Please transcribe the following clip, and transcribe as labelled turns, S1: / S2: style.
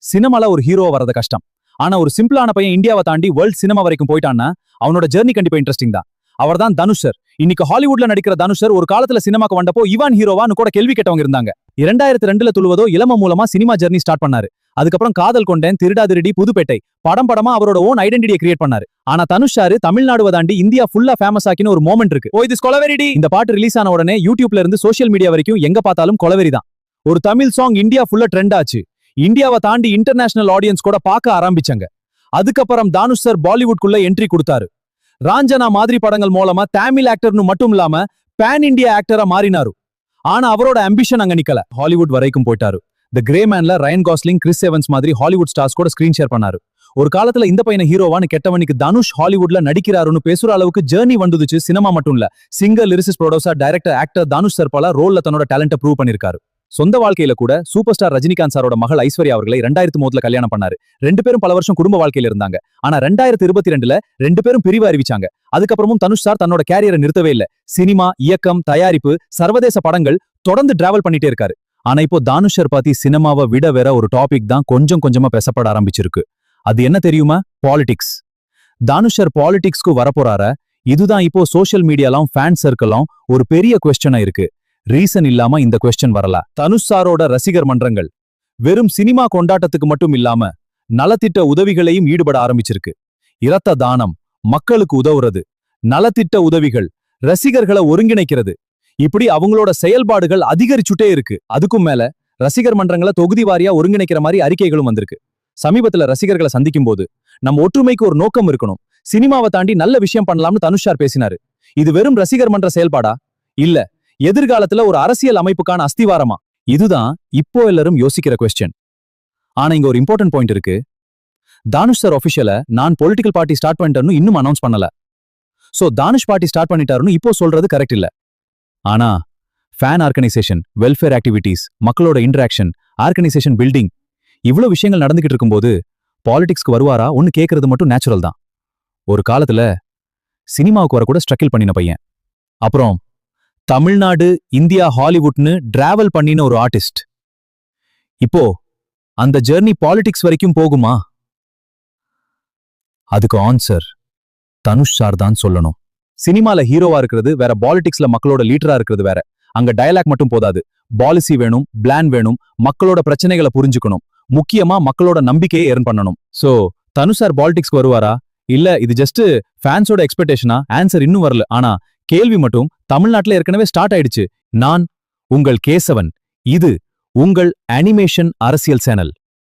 S1: சினிமால ஒரு ஹீரோ வரது கஷ்டம். ஆனா ஒரு சிம்பிளான பையன் இந்தியாவை தாண்டி வேர்ல்ட் சினிமா வரைக்கும் போயிட்டான்னா அவனோட ஜெர்னி கண்டிப்பா இன்ட்ரெஸ்டிங் தான். அவர்தான் தனுஷர். இன்னைக்கு ஹாலிவுட்ல நடிக்கிற தனுஷர் ஒரு காலத்துல சினிமாக்கு வந்தப்போ இவான் ஹீரோவான்னு கூட கேள்வி கேட்டவங்க இருந்தாங்க. 2002 துழுவதோ இளம மூலமா சினிமா ஜெர்னி ஸ்டார்ட் பண்ணாரு. அதுக்கப்புறம் காதல் கொண்டேன், திருடா திருடி, புதுப்பேட்டை படமா அவரோட ஓன் ஐடென்டிட்டியை கிரியேட் பண்ணாரு. ஆனா தனுஷாரு தமிழ்நாடு தாண்டி இந்தியா ஃபுல்லா ஃபேமஸ் ஆக்கின ஒரு மோமெண்ட் இருக்கு. ஓ இது கொலவெரிடி. இந்த பாட்டு ரிலீஸ் ஆன உடனே யூடியூப்ல இருந்து சோஷியல் மீடியா வரைக்கும் எங்க பார்த்தாலும் கொலவெரி தான். ஒரு தமிழ் சாங் இந்தியா ஃபுல்லா ட்ரெண்ட் ஆச்சு. இந்தியாவை தாண்டி இன்டர்நேஷனல் ஆடியன்ஸ் கூட பார்க்க ஆரம்பிச்சாங்க. அதுக்கப்புறம் தானுஷ் சார் பாலிவுட்குள்ள என்ட்ரி கொடுத்தாரு. ராஞ்சனா மாதிரி படங்கள் மூலமா தமிழ் ஆக்டர்னு மட்டும் இல்லாம பேன் இந்தியா ஆக்டரா மாறினாரு. ஆனா அவரோட அம்பிஷன் அங்க நிக்கல. ஹாலிவுட் வரைக்கும் போயிட்டாரு. தி கிரே மேன்ல ரயன் காஸ்லிங், கிறிஸ் எவன்ஸ் மாதிரி ஹாலிவுட் ஸ்டார்ஸ் கூட ஸ்கிரீன் ஷேர் பண்ணாரு. ஒரு காலத்துல இந்த பையனை ஹீரோவான்னு கெட்டவனுக்கு தனுஷ் ஹாலிவுட்ல நடிக்கிறாருன்னு பேசுற அளவுக்கு ஜேர்னி வந்துச்சு. சினிமா மட்டும் இல்ல, singer, lyricist, producer, director, actor Dhanush sir பல ரோல்ல தன்னோட டேலண்ட ப்ரூவ் பண்ணிருக்காரு. சொந்த வாழ்க்கையில கூட சூப்பர் ஸ்டார் ரஜினிகாந்த் சாரோட மகள் ஐஸ்வர்யா அவர்களை 2003 கல்யாணம் பண்ணாரு. 2 பேரும் பல வருஷம் குடும்ப வாழ்க்கையில இருந்தாங்க. ஆனா 2022 2 பேரும் பிரிவு அறிவிச்சாங்க. அதுக்கப்புறமும் தனுஷ் சார் தன்னோட கேரியரை நிறுத்தவே இல்ல. சினிமா, இயக்கம், தயாரிப்பு, சர்வதேச படங்கள் தொடர்ந்து டிராவல் பண்ணிட்டே இருக்காரு. ஆனா இப்போ தானுஷர் பாத்தி சினிமாவை விட வேற ஒரு டாபிக் தான் கொஞ்சம் கொஞ்சமா பேசப்பட ஆரம்பிச்சிருக்கு. அது என்ன தெரியுமா? பாலிடிக்ஸ். தானுஷர் பாலிடிக்ஸ்க்கு வரப்போறார. இதுதான் இப்போ சோசியல் மீடியாலாம் ஃபேன் சர்க்கிளும் ஒரு பெரிய குவெஸ்டனா இருக்கு. ரீசன் இல்லாம இந்த குவெஸ்டன் வரல. தனுஷ் சாரோட ரசிகர் மன்றங்கள் வெறும் சினிமா கொண்டாட்டத்துக்கு மட்டும் இல்லாம நலத்திட்ட உதவிகளையும் ஈடுபட ஆரம்பிச்சிருக்கு. இரத்த தானம், மக்களுக்கு உதவுறது, நலத்திட்ட உதவிகள், ரசிகர்களை ஒருங்கிணைக்கிறது, இப்படி அவங்களோட செயல்பாடுகள் அதிகரிச்சுட்டே இருக்கு. அதுக்கும் மேல ரசிகர் மன்றங்களை தொகுதி வாரியா ஒருங்கிணைக்கிற மாதிரி அறிக்கைகளும் வந்திருக்கு. சமீபத்துல ரசிகர்களை சந்திக்கும் போது நம்ம ஒற்றுமைக்கு ஒரு நோக்கம் இருக்கணும், சினிமாவை தாண்டி நல்ல விஷயம் பண்ணலாம்னு தனுஷ் சார் பேசினாரு. இது வெறும் ரசிகர் மன்ற செயல்பாடா? இல்ல, எதிர்காலத்துல ஒரு அரசியல் அமைப்புக்கான அஸ்திவாரமா? இதுதான் இப்போ எல்லாரும் யோசிக்கிற கொஸ்டின். ஆனா இங்க ஒரு இம்பார்ட்டன்ட் பாயிண்ட் இருக்கு. தானுஷ் சார் ஆஃபிஷியலா நான் பொலிட்டிக்கல் பார்ட்டி ஸ்டார்ட் பண்ணிட்டேன்னு இன்னும் அனௌன்ஸ் பண்ணல. சோ தானுஷ் பார்ட்டி ஸ்டார்ட் பண்ணிட்டாருன்னு இப்போ சொல்றது கரெக்ட் இல்ல. ஆனா ஃபேன் ஆர்கனைசேஷன், வெல்ஃபேர் ஆக்டிவிட்டீஸ், மக்களோட இன்டராக்ஷன், ஆர்கனைசேஷன் பில்டிங், இவ்வளவு விஷயங்கள் நடந்துகிட்டு இருக்கும்போது பாலிடிக்ஸ்க்கு வருவாரா ஒன்னு கேட்கறது மட்டும் நேச்சுரல் தான். ஒரு காலத்துல சினிமாவுக்கு வர கூட ஸ்ட்ரகிள் பண்ணின பையன். அப்புறம் தமிழ்நாடு, இந்தியா, ஹாலிவுட்னு டிராவல் பண்ணின ஒரு ஆர்டிஸ்ட். இப்போ அந்த ஜெர்னி பாலிடிக்ஸ் வரைக்கும் போகுமா? அதுக்கு ஆன்சர் தனுஷ் சார் தான் சொல்லணும். சினிமால ஹீரோவா இருக்கிறது வேற, பாலிடிக்ஸ்ல மக்களோட லீடரா இருக்கிறது வேற. அங்க டயலாக் மட்டும் போதாது, பாலிசி வேணும், பிளான் வேணும், மக்களோட பிரச்சனைகளை புரிஞ்சுக்கணும், முக்கியமா மக்களோட நம்பிக்கையை எர்ன் பண்ணணும். சோ தனுஷ் சார் பாலிடிக்ஸ்க்கு வருவாரா? இல்ல இது ஜஸ்ட் ஃபேன்ஸோட எக்ஸ்பெக்டேஷனா? ஆன்சர் இன்னும் வரல. ஆனா கேள்வி மட்டும் தமிழ்நாட்டுல ஏற்கனவே ஸ்டார்ட் ஆயிடுச்சு. நான் உங்கள் கேசவன். இது உங்கள் அனிமேஷன் அரசியல் சேனல்.